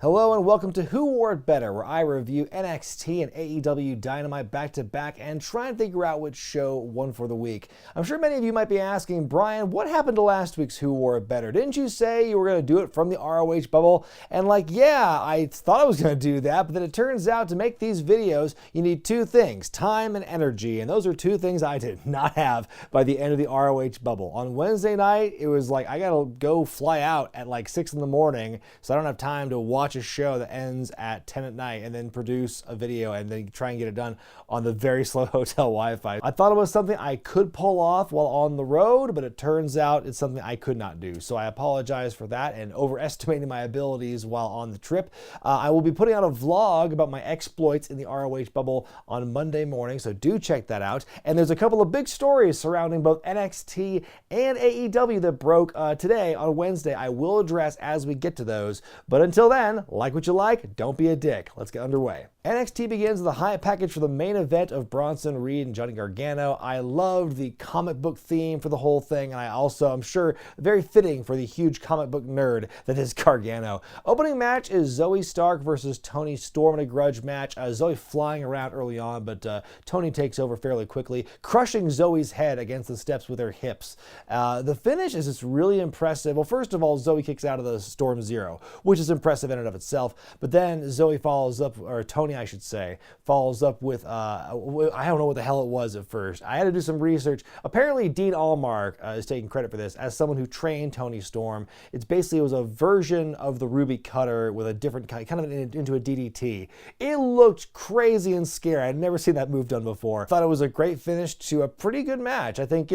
Hello and welcome to Who Wore It Better, where I review NXT and AEW Dynamite back-to-back and try and figure out which show won for the week. I'm sure many of you might be asking, Brian, what happened to last week's Who Wore It Better? Didn't you say you were going to do it from the ROH bubble? And yeah, I thought I was going to do that, but then it turns out to make these videos, you need two things, time and energy, and those are two things I did not have by the end of the ROH bubble. On Wednesday night, it was like, I gotta go fly out at 6 in the morning, so I don't have time to watch a show that ends at 10 at night and then produce a video and then try and get it done on the very slow hotel Wi-Fi. I thought it was something I could pull off while on the road, but it turns out it's something I could not do. So I apologize for that and overestimating my abilities while on the trip. I will be putting out a vlog about my exploits in the ROH bubble on Monday morning, so do check that out. And there's a couple of big stories surrounding both NXT and AEW that broke today on Wednesday. I will address as we get to those, but until then, like what you like, don't be a dick. Let's get underway. NXT begins with a high package for the main event of Bronson Reed and Johnny Gargano. I loved the comic book theme for the whole thing, and I'm sure, very fitting for the huge comic book nerd that is Gargano. Opening match is Zoey Stark versus Toni Storm in a grudge match. Zoey flying around early on, but Toni takes over fairly quickly, crushing Zoey's head against the steps with her hips. The finish is just really impressive. Well, first of all, Zoey kicks out of the Storm Zero, which is impressive in and of itself, but then Zoey follows up, or Toni, I should say, follows up with, I don't know what the hell it was at first. I had to do some research. Apparently, Dean Allmark is taking credit for this as someone who trained Toni Storm. It was a version of the Ruby Cutter with a different kind of into a DDT. It looked crazy and scary. I'd never seen that move done before. Thought it was a great finish to a pretty good match. I think,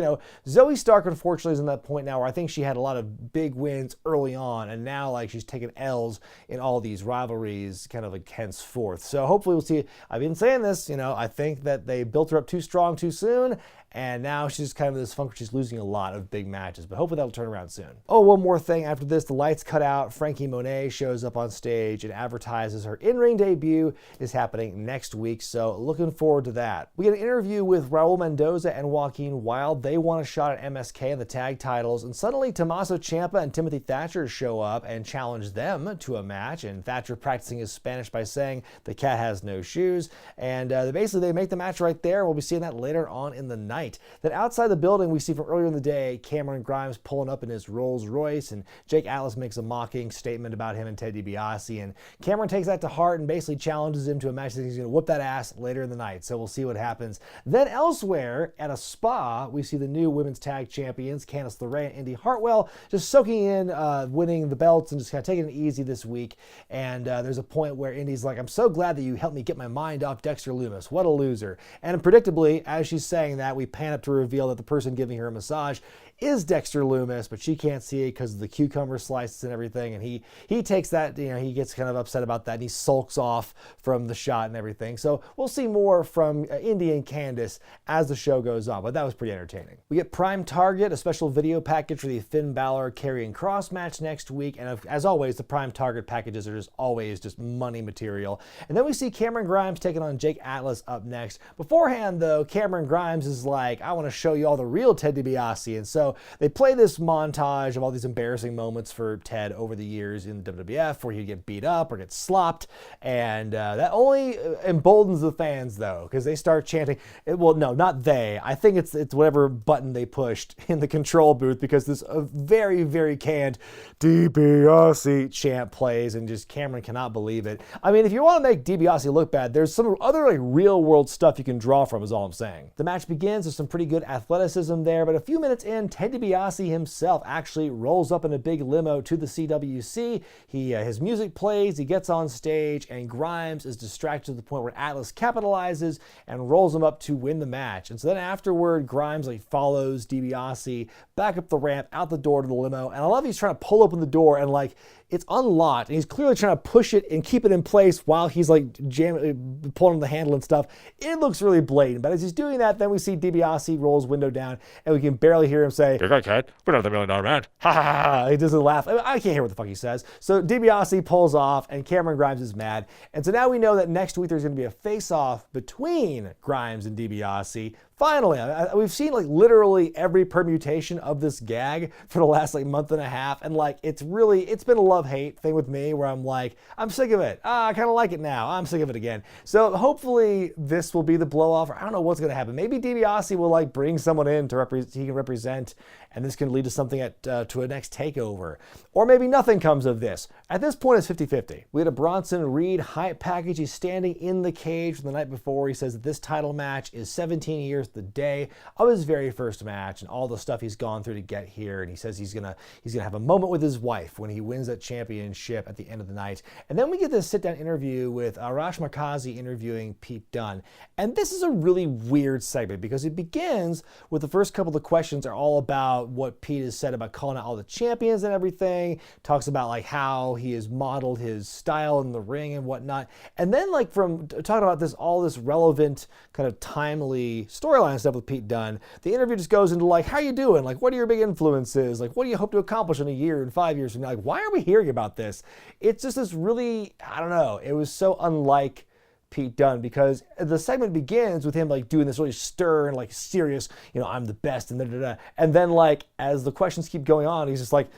Zoey Stark unfortunately is in that point now where I think she had a lot of big wins early on, and now she's taken L's in all these rivalries kind of henceforth. So hopefully we'll see. I've been saying this, I think that they built her up too strong too soon, and now she's kind of this funk where she's losing a lot of big matches, but hopefully that'll turn around soon. Oh, one more thing after this, the lights cut out. Frankie Monet shows up on stage and advertises her in-ring debut is happening next week, so looking forward to that. We get an interview with Raul Mendoza and Joaquin Wilde. They want a shot at MSK and the tag titles, and suddenly Tommaso Ciampa and Timothy Thatcher show up and challenge them to a match, and Thatcher practicing his Spanish by saying the cat has no shoes, and they make the match right there. We'll be seeing that later on in the night. Then outside the building, we see from earlier in the day, Cameron Grimes pulling up in his Rolls Royce, and Jake Atlas makes a mocking statement about him and Ted DiBiase, and Cameron takes that to heart and basically challenges him to a match that he's going to whoop that ass later in the night, so we'll see what happens. Then elsewhere, at a spa, we see the new women's tag champions, Candice LeRae and Indy Hartwell, just soaking in, winning the belts and just kind of taking it easy this week, and there's a point where Indy's like, I'm so glad that you helped me get my mind off Dexter Lumis. What a loser. And predictably, as she's saying that, we pan up to reveal that the person giving her a massage is Dexter Lumis, but she can't see it because of the cucumber slices and everything, and he takes that, he gets kind of upset about that, and he sulks off from the shot and everything. So we'll see more from Indy and Candice as the show goes on, but that was pretty entertaining. We get Prime Target, a special video package for the Finn Balor Karrion Kross match next week, and as always, the Prime Target packages are always just money material. And then we see Cameron Grimes taking on Jake Atlas up next. Beforehand, though, Cameron Grimes is like, I want to show you all the real Ted DiBiase, and so they play this montage of all these embarrassing moments for Ted over the years in the WWF where he'd get beat up or get slopped, and that only emboldens the fans, though, because they start chanting, well, no, not they. I think it's whatever button they pushed in the control booth, because this very, very canned DiBiase chant plays, and just Cameron cannot believe it. I mean, if you want to make DiBiase look bad, there's some other real-world stuff you can draw from, is all I'm saying. The match begins with some pretty good athleticism there, but a few minutes in, Ted DiBiase himself actually rolls up in a big limo to the CWC. His music plays, he gets on stage, and Grimes is distracted to the point where Atlas capitalizes and rolls him up to win the match. And so then afterward, Grimes follows DiBiase back up the ramp, out the door to the limo, and I love he's trying to pull open the door and it's unlocked, and he's clearly trying to push it and keep it in place while he's jamming, pulling on the handle and stuff. It looks really blatant, but as he's doing that, then we see DiBiase roll his window down, and we can barely hear him say, "Good guy, we're not the $1 million man." Ha ha ha! He doesn't laugh. I can't hear what the fuck he says. So DiBiase pulls off, and Cameron Grimes is mad, and so now we know that next week there's going to be a face-off between Grimes and DiBiase Finally, we've seen like literally every permutation of this gag for the last like month and a half, and like it's been a love-hate thing with me where I'm like, I'm sick of it. I kind of like it now. I'm sick of it again. So hopefully this will be the blow-off. I don't know what's gonna happen. Maybe DiBiase will like bring someone in to he can represent, and this can lead to something to a next takeover. Or maybe nothing comes of this. At this point, it's 50-50. We had a Bronson Reed hype package. He's standing in the cage from the night before. He says that this title match is 17 years the day of his very first match and all the stuff he's gone through to get here. And he says he's gonna have a moment with his wife when he wins that championship at the end of the night. And then we get this sit-down interview with Arash Markazi interviewing Pete Dunne. And this is a really weird segment because it begins with the first couple of questions are all about what Pete has said about calling out all the champions and everything. Talks about like how he has modeled his style in the ring and whatnot. And then like from talking about all this relevant kind of timely storyline stuff with Pete Dunne, the interview just goes into like, how you doing? Like, what are your big influences? Like, what do you hope to accomplish in a year and 5 years from now? Like, why are we hearing about this? It's just this really, I don't know. It was so unlike Pete Dunne because the segment begins with him like doing this really stern, like serious, I'm the best and da-da-da. And then like, as the questions keep going on, he's just like,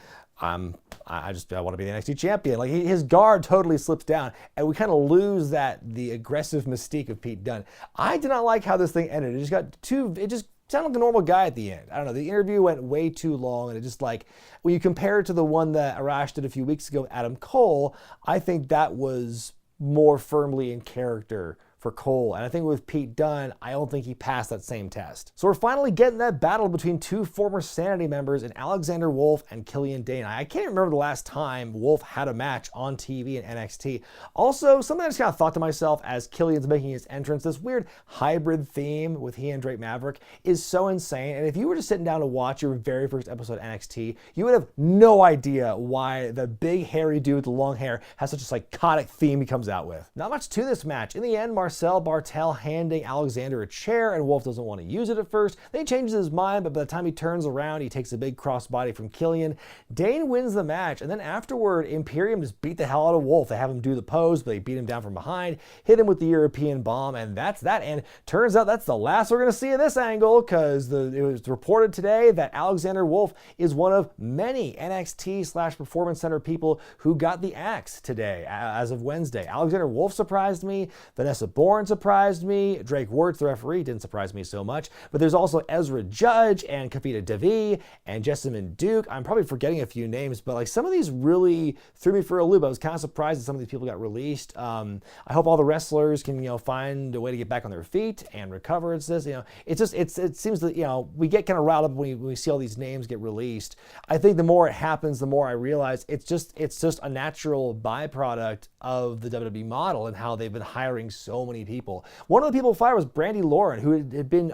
I want to be the NXT champion. Like his guard totally slips down and we kind of lose the aggressive mystique of Pete Dunne. I did not like how this thing ended. It just sounded like a normal guy at the end. I don't know. The interview went way too long and it just like, when you compare it to the one that Arash did a few weeks ago with Adam Cole, I think that was more firmly in character for Cole. And I think with Pete Dunne, I don't think he passed that same test. So we're finally getting that battle between two former Sanity members in Alexander Wolfe and Killian Dane. I can't remember the last time Wolfe had a match on TV in NXT. Also, something I just kind of thought to myself as Killian's making his entrance, this weird hybrid theme with he and Drake Maverick is so insane. And if you were just sitting down to watch your very first episode of NXT, you would have no idea why the big hairy dude with the long hair has such a psychotic theme he comes out with. Not much to this match. In the end, Marcel Bartel handing Alexander a chair, and Wolfe doesn't want to use it at first. Then he changes his mind, but by the time he turns around, he takes a big crossbody from Killian. Dane wins the match, and then afterward, Imperium just beat the hell out of Wolfe. They have him do the pose, but they beat him down from behind, hit him with the European bomb, and that's that. And turns out that's the last we're going to see of this angle, because it was reported today that Alexander Wolfe is one of many NXT/Performance Center people who got the axe today, as of Wednesday. Alexander Wolfe surprised me. Vanessa Borne surprised me. Drake Wuertz, the referee, didn't surprise me so much. But there's also Ezra Judge and Kavita Devi and Jessamine Duke. I'm probably forgetting a few names, but like some of these really threw me for a loop. I was kind of surprised that some of these people got released. I hope all the wrestlers can, find a way to get back on their feet and recover. It seems that, we get kind of riled up when we see all these names get released. I think the more it happens, the more I realize it's just a natural byproduct of the WWE model and how they've been hiring so many people. One of the people fired was Brandy Lauren, who had been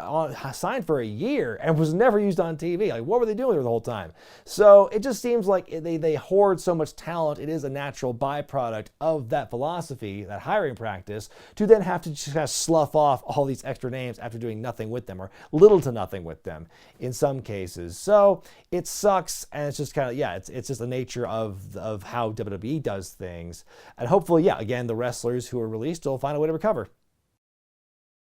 signed for a year and was never used on TV. Like, what were they doing with her the whole time? So it just seems like they hoard so much talent. It is a natural byproduct of that philosophy, that hiring practice, to then have to just kind of slough off all these extra names after doing nothing with them, or little to nothing with them in some cases. So it sucks, and it's just kind of, it's just the nature of how WWE does things. And hopefully, again, the wrestlers who are released will find a way to recover.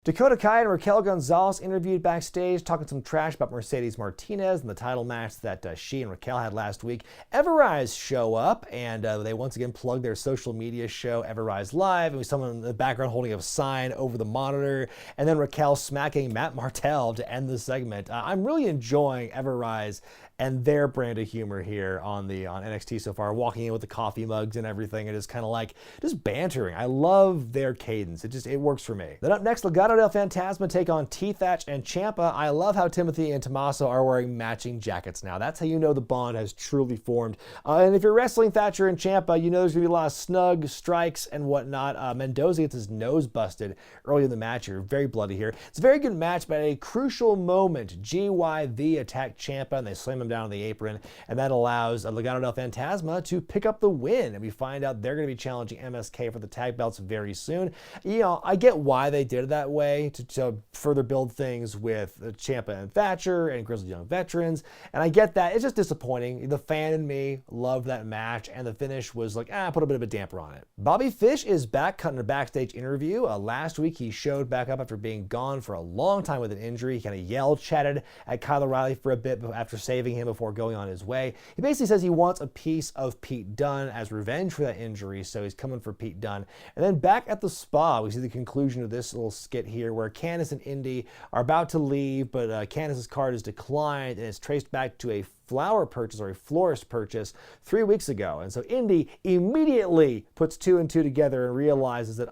Dakota Kai and Raquel Gonzalez interviewed backstage, talking some trash about Mercedes Martinez and the title match that she and Raquel had last week. Everrise show up, and they once again plug their social media show, Everrise Live, and we saw someone in the background holding a sign over the monitor, and then Raquel smacking Matt Martel to end the segment. I'm really enjoying Everrise and their brand of humor here on NXT so far, walking in with the coffee mugs and everything, and it's kind of like just bantering. I love their cadence. It works for me. Then up next, Legado del Fantasma take on T-Thatch and Ciampa. I love how Timothy and Tommaso are wearing matching jackets now. That's how you know the bond has truly formed. And if you're wrestling Thatcher and Ciampa, you know there's gonna be a lot of snug strikes and whatnot. Mendoza gets his nose busted early in the match here. Very bloody here. It's a very good match, but at a crucial moment, GYV attacked Ciampa and they slam him down on the apron, and that allows Legado del Fantasma to pick up the win, and we find out they're going to be challenging MSK for the tag belts very soon. You know, I get why they did it that way, to further build things with Ciampa and Thatcher and Grizzled Young Veterans, and I get that. It's just disappointing. The fan in me loved that match, and the finish was like, put a bit of a damper on it. Bobby Fish is back cutting a backstage interview. Last week he showed back up after being gone for a long time with an injury. He kind of yelled, chatted at Kyle O'Reilly for a bit after saving him before going on his way. He basically says he wants a piece of Pete Dunne as revenge for that injury, so he's coming for Pete Dunne. And then back at the spa, we see the conclusion of this little skit here where Candice and Indy are about to leave, but Candice's card is declined and it's traced back to a flower purchase or a florist purchase 3 weeks ago. And so Indy immediately puts 2 and 2 together and realizes that,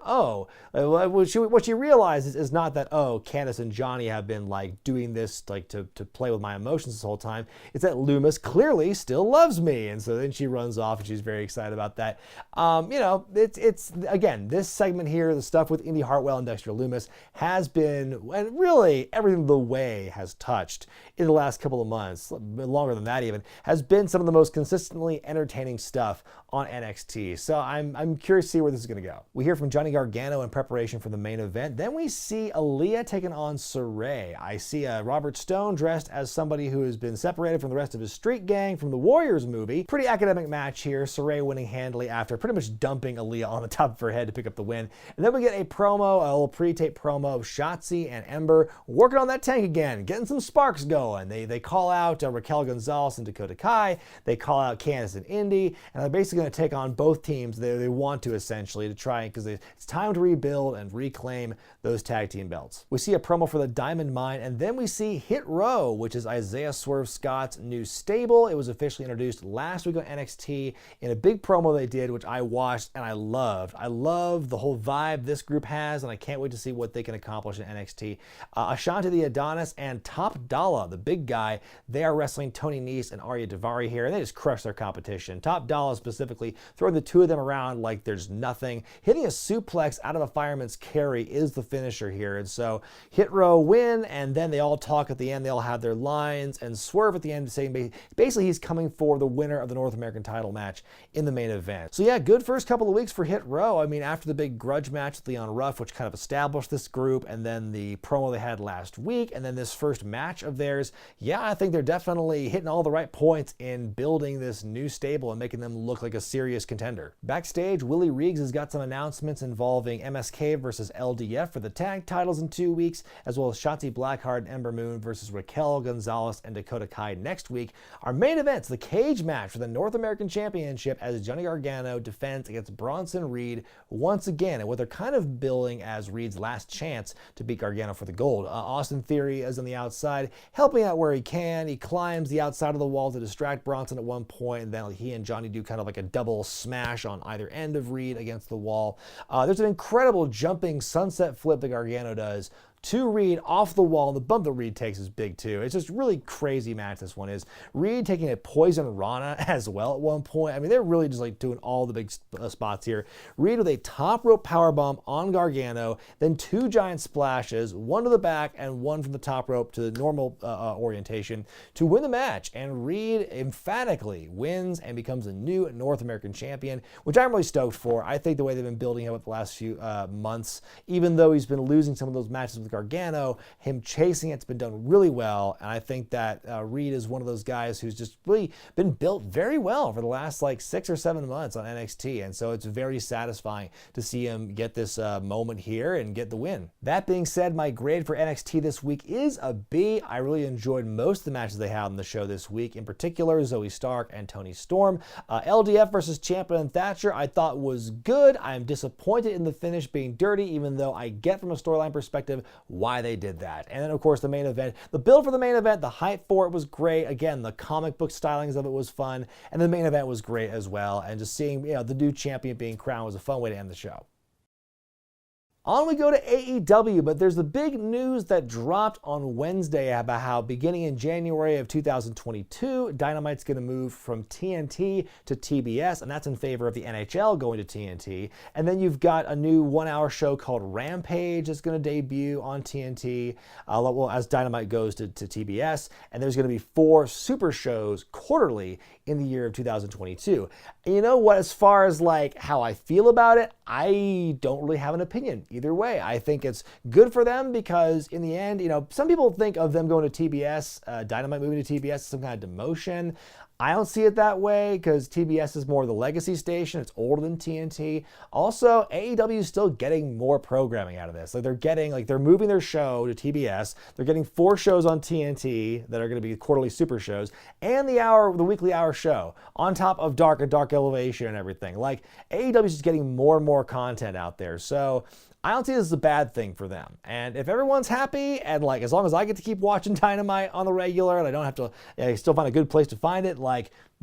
what she realizes is not that, Candice and Johnny have been like doing this like to play with my emotions this whole time. It's that Loomis clearly still loves me. And so then she runs off and she's very excited about that. It's again, this segment here, the stuff with Indy Hartwell and Dexter Loomis has been, and really everything the way has touched in the last couple of months, longer than that even, has been some of the most consistently entertaining stuff on NXT. So I'm curious to see where this is going to go. We hear from Johnny Gargano in preparation for the main event. Then we see Aaliyah taking on Sarray. I see Robert Stone dressed as somebody who has been separated from the rest of his street gang from the Warriors movie. Pretty academic match here. Sarray winning handily after pretty much dumping Aaliyah on the top of her head to pick up the win. And then we get a little pre-tape promo of Shotzi and Ember working on that tank again, getting some sparks going. They call out Raquel Gonzalez and Dakota Kai. They call out Candice and Indy, and they're basically going to take on both teams. They want to, essentially, to try, because it's time to rebuild and reclaim those tag team belts. We see a promo for the Diamond Mine, and then we see Hit Row, which is Isaiah Swerve Scott's new stable. It was officially introduced last week on NXT in a big promo they did, which I watched and I loved. I love the whole vibe this group has, and I can't wait to see what they can accomplish in NXT. Ashanti the Adonis and Top Dollar, the big guy, they are wrestling Tony Nese and Arya Daivari here, and they just crush their competition. Top Dollar specifically, throwing the two of them around like there's nothing. Hitting a suplex out of a fireman's carry is the finisher here, and so Hit Row win, and then they all talk at the end. They all have their lines, and Swerve at the end saying basically he's coming for the winner of the North American title match in the main event. So yeah, good first couple of weeks for Hit Row. I mean, after the big grudge match with Leon Ruff, which kind of established this group, and then the promo they had last week, and then this first match of theirs, yeah, I think they're definitely hitting all the right points in building this new stable and making them look like a serious contender. Backstage, Willie Reeves has got some announcements involving MSK versus LDF for the tag titles in 2 weeks, as well as Shotzi Blackheart and Ember Moon versus Raquel Gonzalez and Dakota Kai next week. Our main event's the cage match for the North American Championship as Johnny Gargano defends against Bronson Reed once again, and what they're kind of billing as Reed's last chance to beat Gargano for the gold. Austin Theory is on the outside, helping out where he can. He climbs the outside of the wall to distract Bronson at one point, and then he and Johnny do kind of like a double smash on either end of Reed against the wall. There's an incredible jumping sunset flip that Gargano does to Reed off the wall. The bump that Reed takes is big too. It's just really crazy match this one is. Reed taking a poison Rana as well at one point. I mean, they're really just like doing all the big spots here. Reed with a top rope powerbomb on Gargano, then 2 giant splashes, one to the back and one from the top rope to the normal orientation to win the match. And Reed emphatically wins and becomes a new North American champion, which I'm really stoked for. I think the way they've been building him up the last few months, even though he's been losing some of those matches with Gargano, him chasing it's been done really well, and I think that Reed is one of those guys who's just really been built very well for the last like 6 or 7 months on NXT, and so it's very satisfying to see him get this moment here and get the win. That being said, my grade for NXT this week is a B. I really enjoyed most of the matches they had on the show this week, in particular Zoe Stark and Toni Storm. LDF versus Ciampa and Thatcher I thought was good. I'm disappointed in the finish being dirty, even though I get from a storyline perspective why they did that. And then of course the main event, the build for the main event, the hype for it was great. Again, the comic book stylings of it was fun, and the main event was great as well. And just seeing the new champion being crowned was a fun way to end the show. On we go to AEW, but there's the big news that dropped on Wednesday about how beginning in January of 2022, Dynamite's going to move from TNT to TBS, and that's in favor of the NHL going to TNT. And then you've got a new one-hour show called Rampage that's going to debut on TNT, as Dynamite goes to TBS. And there's going to be 4 super shows quarterly in the year of 2022. And you know what, as far as like how I feel about it, I don't really have an opinion either way. I think it's good for them because in the end, some people think of them going to TBS, Dynamite moving to TBS, some kind of demotion. I don't see it that way because TBS is more the legacy station. It's older than TNT. Also, AEW is still getting more programming out of this. They're moving their show to TBS. They're getting 4 shows on TNT that are going to be quarterly super shows, and the weekly hour show on top of Dark Elevation and everything. Like AEW is just getting more and more content out there. So I don't see this as a bad thing for them. And if everyone's happy, and as long as I get to keep watching Dynamite on the regular, and I don't have to, I still find a good place to find it,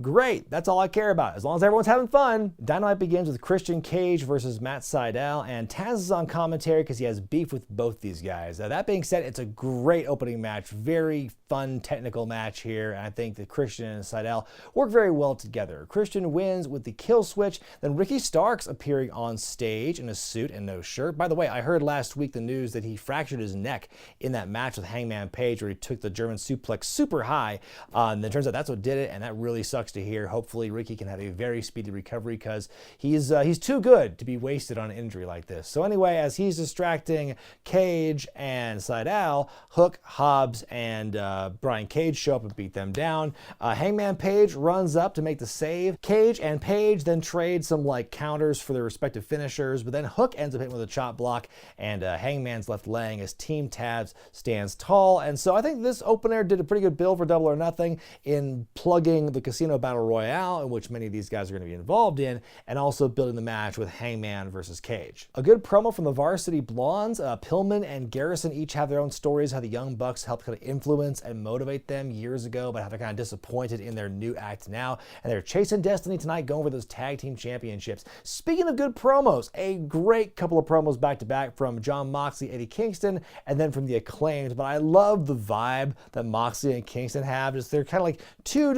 great. That's all I care about. As long as everyone's having fun. Dynamite begins with Christian Cage versus Matt Sydal, and Taz is on commentary because he has beef with both these guys. That being said, it's a great opening match. Very fun technical match here, and I think that Christian and Sydal work very well together. Christian wins with the kill switch, then Ricky Starks appearing on stage in a suit and no shirt. By the way, I heard last week the news that he fractured his neck in that match with Hangman Page where he took the German suplex super high, and it turns out that's what did it, and that really sucks to hear. Hopefully Ricky can have a very speedy recovery because he's too good to be wasted on an injury like this. So anyway, as he's distracting Cage and Sydal, Hook, Hobbs, and Brian Cage show up and beat them down. Hangman Page runs up to make the save. Cage and Page then trade some counters for their respective finishers, but then Hook ends up hitting with a chop block, and Hangman's left laying as Team Taz stands tall. And so I think this opener did a pretty good build for Double or Nothing in plugging the Casino Battle Royale, in which many of these guys are going to be involved in, and also building the match with Hangman versus Cage. A good promo from the Varsity Blondes. Pillman and Garrison each have their own stories, how the Young Bucks helped kind of influence and motivate them years ago, but how they're kind of disappointed in their new act now, and they're chasing destiny tonight, going for those tag team championships. Speaking of good promos, a great couple of promos back to back from Jon Moxley, Eddie Kingston, and then from the Acclaimed. But I love the vibe that Moxley and Kingston have. They're kind of two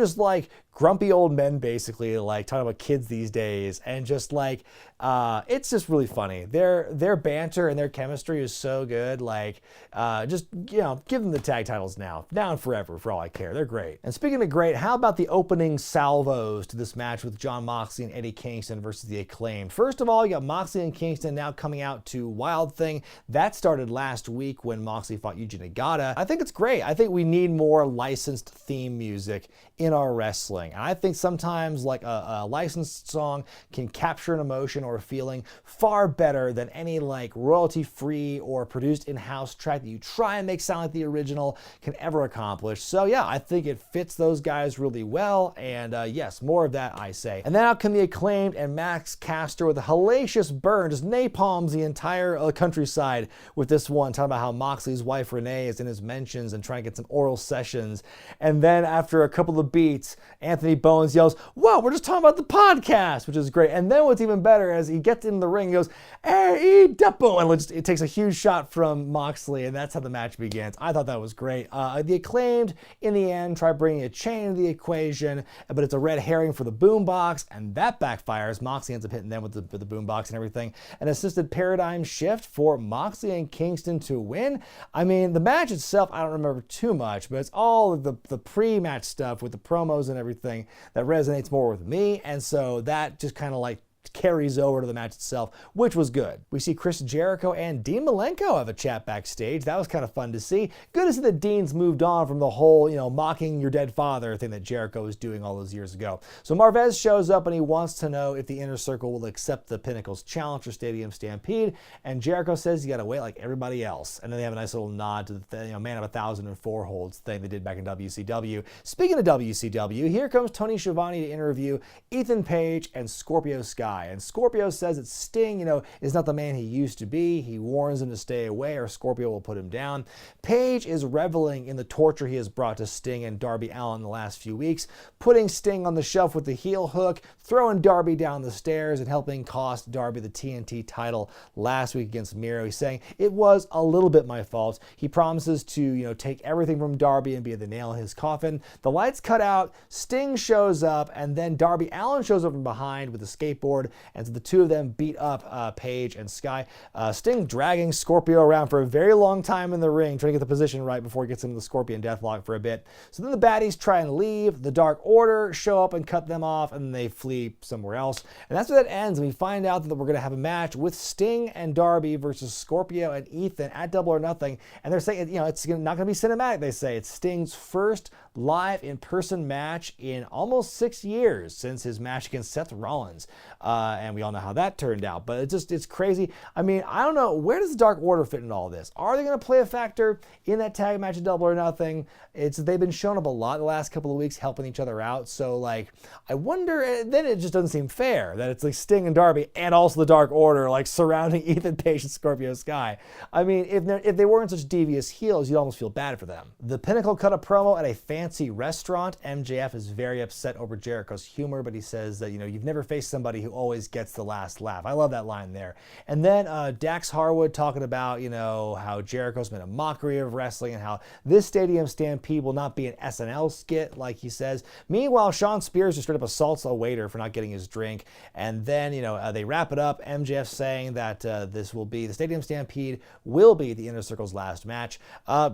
grumpy old men, basically, talking about kids these days, and it's just really funny. Their banter and their chemistry is so good. Give them the tag titles now and forever for all I care. They're great. And speaking of great, how about the opening salvos to this match with Jon Moxley and Eddie Kingston versus the Acclaimed? First of all, you got Moxley and Kingston now coming out to Wild Thing. That started last week when Moxley fought Yuji Nagata. I think it's great. I think we need more licensed theme music in our wrestling. And I think sometimes a licensed song can capture an emotion or a feeling far better than any royalty-free or produced in-house track that you try and make sound like the original can ever accomplish. So yeah, I think it fits those guys really well, and yes, more of that I say. And then out come the Acclaimed and Max Caster with a hellacious burn, just napalms the entire countryside with this one, talking about how Moxley's wife Renee is in his mentions and trying to get some oral sessions. And then after a couple of beats, Anthony Bones yells, "Whoa, we're just talking about the podcast," which is great. And then what's even better is he gets in the ring and goes, AEW, and it takes a huge shot from Moxley, and that's how the match begins. I thought that was great. The Acclaimed, in the end, try bringing a chain into the equation, but it's a red herring for the boombox, and that backfires. Moxley ends up hitting them with the boombox and everything. An assisted paradigm shift for Moxley and Kingston to win. I mean, the match itself, I don't remember too much, but it's all the pre-match stuff with the promos and everything that resonates more with me, and so that just kind of carries over to the match itself, which was good. We see Chris Jericho and Dean Malenko have a chat backstage. That was kind of fun to see. Good to see that Dean's moved on from the whole, mocking your dead father thing that Jericho was doing all those years ago. So Marvez shows up and he wants to know if the Inner Circle will accept the Pinnacle's challenge for Stadium Stampede, and Jericho says you gotta wait like everybody else. And then they have a nice little nod to the Man of 1,004 holds thing they did back in WCW. Speaking of WCW, here comes Tony Schiavone to interview Ethan Page and Scorpio Sky. Sky. And Scorpio says that Sting, is not the man he used to be. He warns him to stay away or Scorpio will put him down. Page is reveling in the torture he has brought to Sting and Darby Allin in the last few weeks, putting Sting on the shelf with the heel hook, throwing Darby down the stairs, and helping cost Darby the TNT title last week against Miro. He's saying, it was a little bit my fault. He promises to, take everything from Darby and be the nail in his coffin. The lights cut out, Sting shows up, and then Darby Allin shows up from behind with a skateboard, and so the two of them beat up Page and Sky. Sting dragging Scorpio around for a very long time in the ring, trying to get the position right before he gets him the Scorpion Deathlock for a bit. So then the baddies try and leave. The Dark Order show up and cut them off, and they flee somewhere else. And that's where that ends, and we find out that we're going to have a match with Sting and Darby versus Scorpio and Ethan at Double or Nothing. And they're saying, it's not going to be cinematic, they say. It's Sting's first live in-person match in almost 6 years since his match against Seth Rollins. And we all know how that turned out, but it's crazy. I mean, I don't know, where does the Dark Order fit in all this? Are they going to play a factor in that tag match at Double or Nothing? They've been showing up a lot the last couple of weeks, helping each other out. So, I wonder, then it just doesn't seem fair that it's Sting and Darby and also the Dark Order, surrounding Ethan Page and Scorpio Sky. I mean, if they weren't such devious heels, you'd almost feel bad for them. The Pinnacle cut a promo at a fancy restaurant. MJF is very upset over Jericho's humor, but he says that, you've never faced somebody who always gets the last laugh. I love that line there. And then Dax Harwood talking about, how Jericho's been a mockery of wrestling and how this Stadium Stampede will not be an SNL skit, like he says. Meanwhile, Sean Spears just straight up assaults a waiter for not getting his drink. And then, they wrap it up. MJF saying that the Stadium Stampede will be the Inner Circle's last match.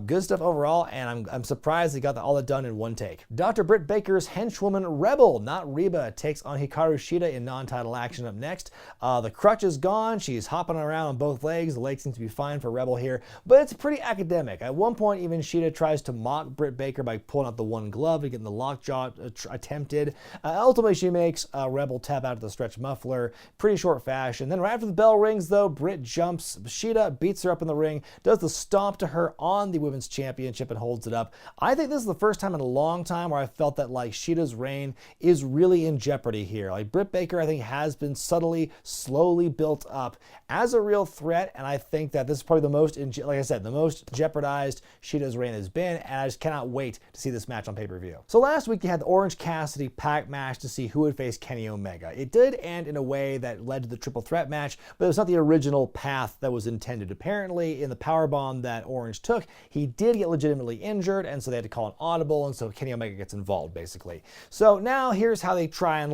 Good stuff overall, and I'm surprised they got all that done in one take. Dr. Britt Baker's henchwoman Rebel, not Reba, takes on Hikaru Shida in non-title action up next. The crutch is gone. She's hopping around on both legs. The leg seems to be fine for Rebel here, but it's pretty academic. At one point, even Shida tries to mock Britt Baker by pulling out the one glove and getting the lockjaw attempted. Ultimately, she makes Rebel tap out of the stretch muffler. Pretty short fashion. Then right after the bell rings, though, Britt jumps. Shida beats her up in the ring, does the stomp to her on the Women's Championship and holds it up. I think this is the first time in a long time where I felt that Shida's reign is really in jeopardy here. Britt Baker, I think, has been slowly built up as a real threat, and I think that this is probably the most, the most jeopardized Shida's reign has been, and I just cannot wait to see this match on pay-per-view. So last week you had the Orange Cassidy pack match to see who would face Kenny Omega. It did end in a way that led to the triple threat match, but it was not the original path that was intended. Apparently, in the powerbomb that Orange took, he did get legitimately injured, and so they had to call an audible, and so Kenny Omega gets involved, basically. So now here's how they try and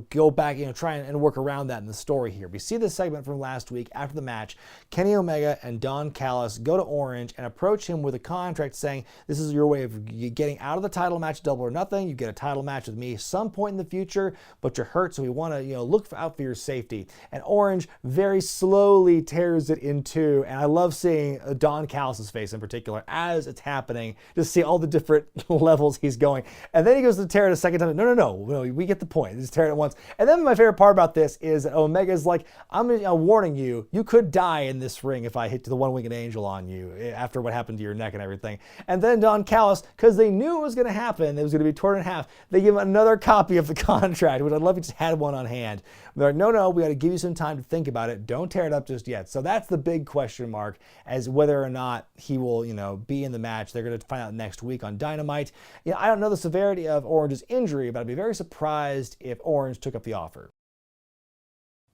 go back, try and work around that in the story here. We see this segment from last week after the match. Kenny Omega and Don Callis go to Orange and approach him with a contract saying, this is your way of getting out of the title match Double or Nothing. You get a title match with me some point in the future, but you're hurt, so we want to look out for your safety. And Orange very slowly tears it in two, and I love seeing Don Callis' face in particular as it's happening, just see all the different levels he's going. And then he goes to tear it a second time. No, we get the point. Just tear it at once. And then my favorite part about this is that Omega's like, I'm warning you, you could die in this ring if I hit the one-winged angel on you after what happened to your neck and everything. And then Don Callis, because they knew it was going to happen, it was going to be torn in half, they give him another copy of the contract, which I'd love if you just had one on hand. They're like, no, we got to give you some time to think about it. Don't tear it up just yet. So that's the big question mark as whether or not he will, be in the match. They're going to find out next week on Dynamite. I don't know the severity of Orange's injury, but I'd be very surprised if Orange took up the offer.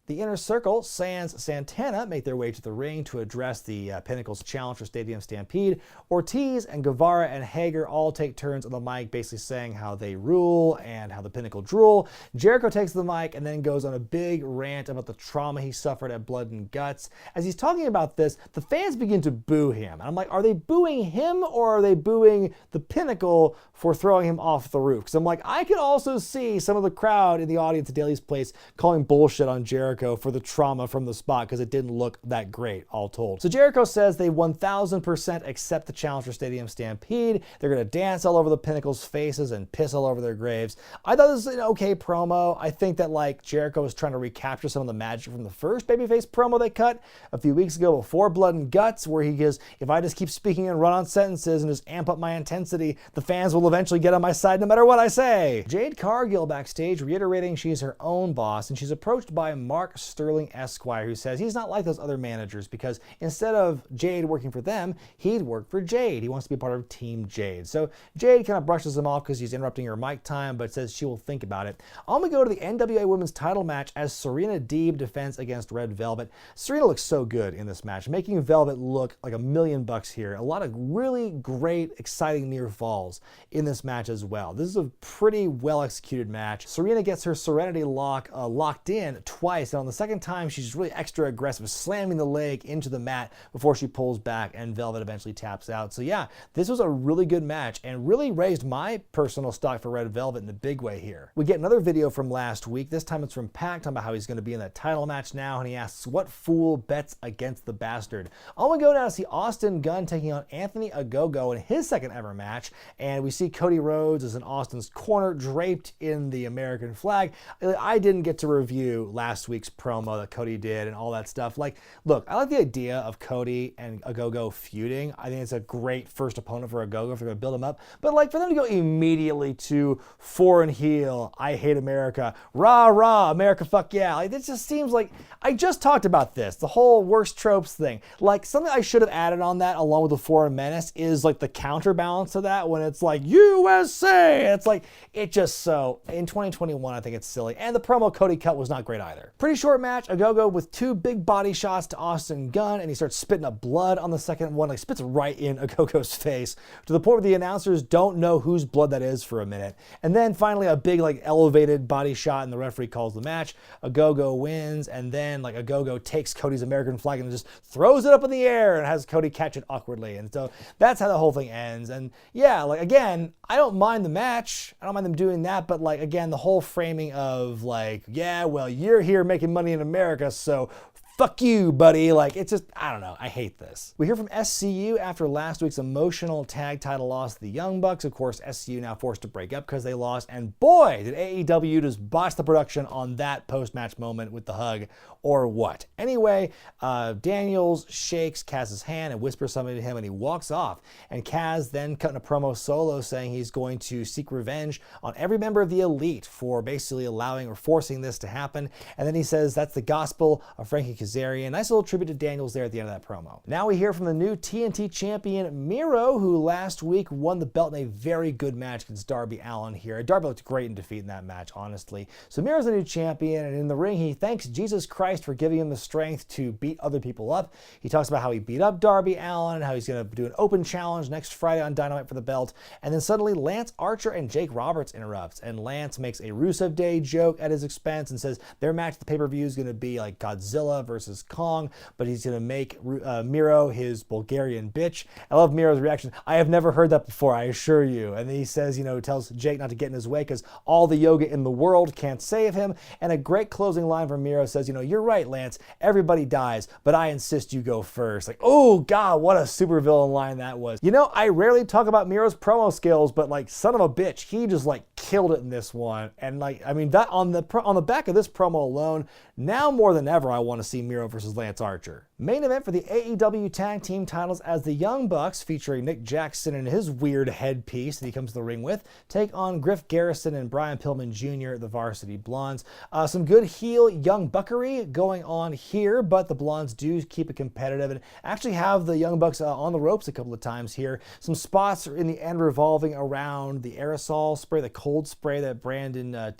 The Inner Circle, sans Santana, make their way to the ring to address the Pinnacle's challenge for Stadium Stampede. Ortiz and Guevara and Hager all take turns on the mic, basically saying how they rule and how the Pinnacle drool. Jericho takes the mic and then goes on a big rant about the trauma he suffered at Blood and Guts. As he's talking about this, the fans begin to boo him. And I'm like, are they booing him or are they booing the Pinnacle for throwing him off the roof? Because I'm like, I could also see some of the crowd in the audience at Daly's Place calling bullshit on Jericho Jericho for the trauma from the spot because it didn't look that great, all told. So Jericho says they 1000% accept the Challenger Stadium Stampede. They're going to dance all over the Pinnacle's faces and piss all over their graves. I thought this was an okay promo. I think that like Jericho was trying to recapture some of the magic from the first babyface promo they cut a few weeks ago before Blood and Guts, where he goes, if I just keep speaking in run-on sentences and just amp up my intensity, the fans will eventually get on my side no matter what I say. Jade Cargill backstage reiterating she's her own boss, and she's approached by Mark Sterling Esquire, who says he's not like those other managers because instead of Jade working for them, he'd work for Jade. He wants to be part of Team Jade. So Jade kind of brushes him off because he's interrupting her mic time, but says she will think about it. I'm going to go to the NWA Women's title match as Serena Deeb defends against Red Velvet. Serena looks so good in this match, making Velvet look like $1 million here. A lot of really great, exciting near falls in this match as well. This is a pretty well executed match. Serena gets her Serenity lock locked in twice, and on the second time she's really extra aggressive, slamming the leg into the mat before she pulls back and Velvet eventually taps out. So yeah, this was a really good match and really raised my personal stock for Red Velvet in a big way here. We get another video from last week. This time it's from Pac talking about how he's going to be in that title match now, and he asks, what fool bets against the bastard? I'm going to go now to see Austin Gunn taking on Anthony Ogogo in his second ever match, and we see Cody Rhodes is in Austin's corner draped in the American flag. I didn't get to review last week's promo that Cody did and all that stuff. Like, look, I like the idea of Cody and Ogogo feuding. I think it's a great first opponent for Ogogo if they're going to build him up. But like for them to go immediately to foreign heel, I hate America, rah, rah, America, fuck yeah. Like, this just seems like, I just talked about this, the whole worst tropes thing. Like something I should have added on that along with the Foreign Menace is like the counterbalance to that when it's like USA. It's like, it just so, in 2021, I think it's silly. And the promo Cody cut was not great either. Pretty short match, Ogogo with 2 big body shots to Austin Gunn, and he starts spitting up blood on the second one, like spits right in Ogogo's face, to the point where the announcers don't know whose blood that is for a minute. And then finally a big like elevated body shot, and the referee calls the match. Ogogo wins, and then like Ogogo takes Cody's American flag and just throws it up in the air and has Cody catch it awkwardly. And so that's how the whole thing ends. And yeah, like again, I don't mind the match. I don't mind them doing that, but like again, the whole framing of like, yeah, well, you're here making money in America, so fuck you, buddy. Like, it's just, I don't know. I hate this. We hear from SCU after last week's emotional tag title loss to the Young Bucks. Of course, SCU now forced to break up because they lost. And boy, did AEW just botch the production on that post-match moment with the hug, or what. Anyway, Daniels shakes Kaz's hand and whispers something to him, and he walks off. And Kaz then cutting a promo solo saying he's going to seek revenge on every member of the Elite for basically allowing or forcing this to happen. And then he says that's the gospel of Frankie Kazarian. Nice little tribute to Daniels there at the end of that promo. Now we hear from the new TNT champion Miro, who last week won the belt in a very good match against Darby Allin here. Darby looked great in defeat in that match, honestly. So Miro's the new champion, and in the ring he thanks Jesus Christ for giving him the strength to beat other people up. He talks about how he beat up Darby Allin, how he's going to do an open challenge next Friday on Dynamite for the belt, and then suddenly Lance Archer and Jake Roberts interrupts, and Lance makes a Rusev Day joke at his expense and says their match at the pay-per-view is going to be like Godzilla versus Kong, but he's going to make Miro his Bulgarian bitch. I love Miro's reaction. I have never heard that before, I assure you. And then he says, tells Jake not to get in his way because all the yoga in the world can't save him. And a great closing line from Miro says, you're right, Lance, everybody dies, but I insist you go first. Like, oh God, what a supervillain line that was. I rarely talk about Miro's promo skills, but like, son of a bitch, he just like killed it in this one. And like, I mean, that on the back of this promo alone, now more than ever, I want to see Miro versus Lance Archer. Main event for the AEW tag team titles as the Young Bucks, featuring Nick Jackson and his weird headpiece that he comes to the ring with, take on Griff Garrison and Brian Pillman Jr., the Varsity Blondes. Some good heel Young Buckery going on here, but the Blondes do keep it competitive and actually have the Young Bucks on the ropes a couple of times here. Some spots in the end revolving around the aerosol spray, the cold spray that Brandon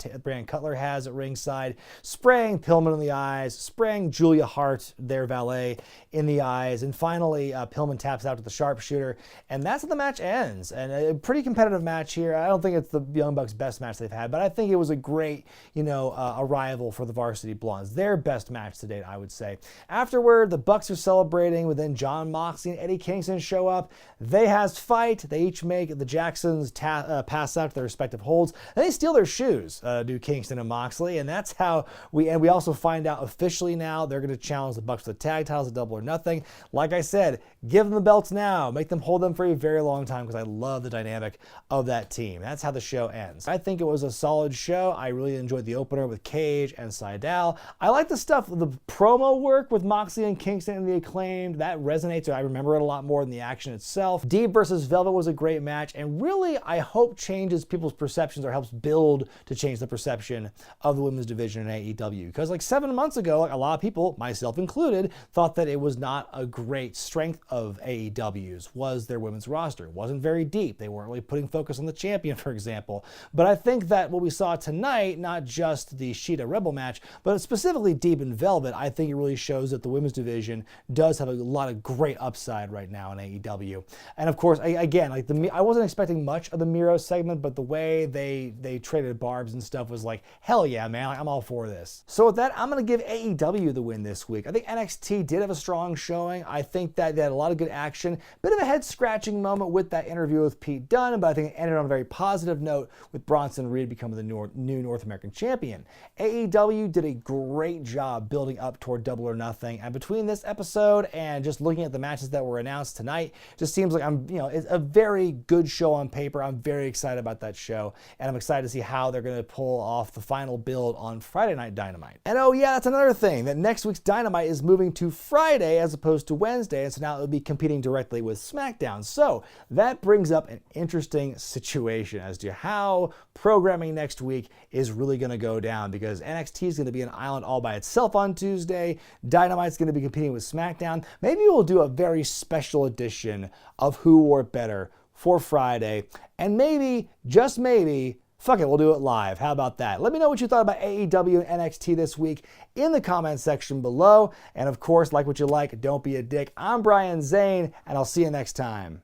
Cutler has at ringside, spraying Pillman in the eyes, spraying Julian Julia Hart, their valet, in the eyes. And finally, Pillman taps out to the sharpshooter. And that's how the match ends. And a pretty competitive match here. I don't think it's the Young Bucks' best match they've had, but I think it was a great, arrival for the Varsity Blondes. Their best match to date, I would say. Afterward, the Bucks are celebrating, but then Jon Moxley and Eddie Kingston show up. They has fight. They each make the Jacksons pass out to their respective holds. And they steal their shoes, do Kingston and Moxley. And that's how we also find out officially now they're going to challenge the Bucks for the tag titles at Double or Nothing. Like I said, give them the belts now. Make them hold them for a very long time because I love the dynamic of that team. That's how the show ends. I think it was a solid show. I really enjoyed the opener with Cage and Seidel. I like the stuff, the promo work with Moxley and Kingston and the Acclaimed. That resonates. I remember it a lot more than the action itself. Deeb versus Velvet was a great match, and really, I hope changes people's perceptions or helps build to change the perception of the women's division in AEW. Because like 7 months ago, a lot of people, myself included, thought that it was not a great strength of AEW's was their women's roster. It wasn't very deep. They weren't really putting focus on the champion, for example. But I think that what we saw tonight, not just the Shida Rebel match, but specifically Deeb and Velvet, I think it really shows that the women's division does have a lot of great upside right now in AEW. And of course, I wasn't expecting much of the Miro segment, but the way they traded barbs and stuff was like, hell yeah, man, I'm all for this. So with that, I'm going to give AEW the win this week. I think NXT did have a strong showing. I think that they had a lot of good action. Bit of a head-scratching moment with that interview with Pete Dunne, but I think it ended on a very positive note with Bronson Reed becoming the new North American champion. AEW did a great job building up toward Double or Nothing, and between this episode and just looking at the matches that were announced tonight, just seems like it's a very good show on paper. I'm very excited about that show, and I'm excited to see how they're going to pull off the final build on Friday Night Dynamite. And oh yeah, that's another thing, that next week's Dynamite is moving to Friday as opposed to Wednesday, and so now it'll be competing directly with SmackDown. So that brings up an interesting situation as to how programming next week is really going to go down, because NXT is going to be an island all by itself on Tuesday. Dynamite's going to be competing with SmackDown. Maybe we'll do a very special edition of Who Wore It Better for Friday, and maybe, just maybe, fuck it, we'll do it live. How about that? Let me know what you thought about AEW and NXT this week in the comments section below. And of course, like what you like, don't be a dick. I'm Brian Zane, and I'll see you next time.